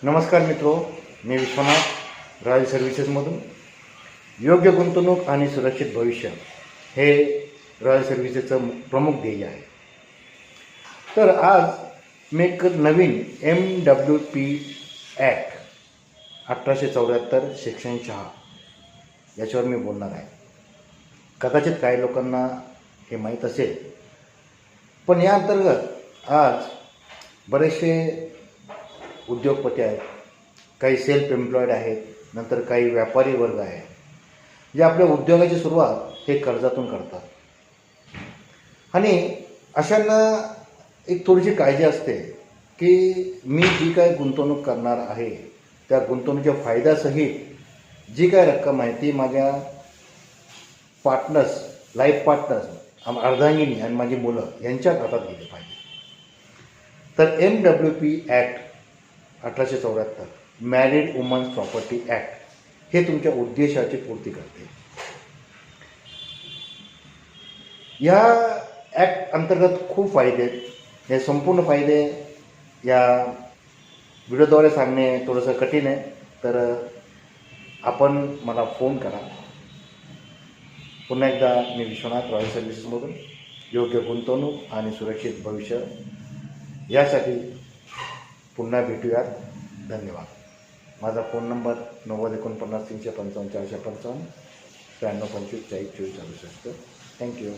नमस्कार मित्रो, मी विश्वनाथ रॉयल सर्व्हिसेसमधून. योग्य गुंतवणूक आणि सुरक्षित भविष्य हे रॉयल सर्व्हिसेसचं प्रमुख ध्येय आहे. तर आज मी एक नवीन MWP ॲक्ट 1874 सेक्शन 6 याच्यावर मी बोलणार आहे. कदाचित काही लोकांना हे माहीत असेल, पण या अंतर्गत आज बरेचसे उद्योगपती आहेत, काही सेल्फ एम्प्लॉईड आहेत, नंतर काही व्यापारी वर्ग आहे जे आपल्या उद्योगाची सुरुवात हे कर्जातून करतात. आणि अशांना एक थोडीशी काळजी असते की मी जी काय गुंतवणूक करणार आहे त्या गुंतवणुकीच्या फायद्यासहित जी काय रक्कम आहे ती माझ्या पार्टनर्स, लाईफ पार्टनर्स, अर्धांगिनी आणि माझी मुलं यांच्या हातात गेले पाहिजे. तर MWP act 1874 married women's property act हे तुमच्या उद्देशाची पूर्ती करते. या ॲक्ट अंतर्गत खूप फायदे आहेत. हे संपूर्ण फायदे या व्हिडिओद्वारे सांगणे थोडंसं कठीण आहे, तर आपण मला फोन करा. पुन्हा एकदा मी विश्वनाथ रॉयल सर्व्हिसेसमधून योग्य गुंतवणूक आणि सुरक्षित भविष्य यासाठी पुन्हा भेटूयात. धन्यवाद. माझा फोन नंबर 90 49 355 455 93 25 40 24 64. थँक्यू.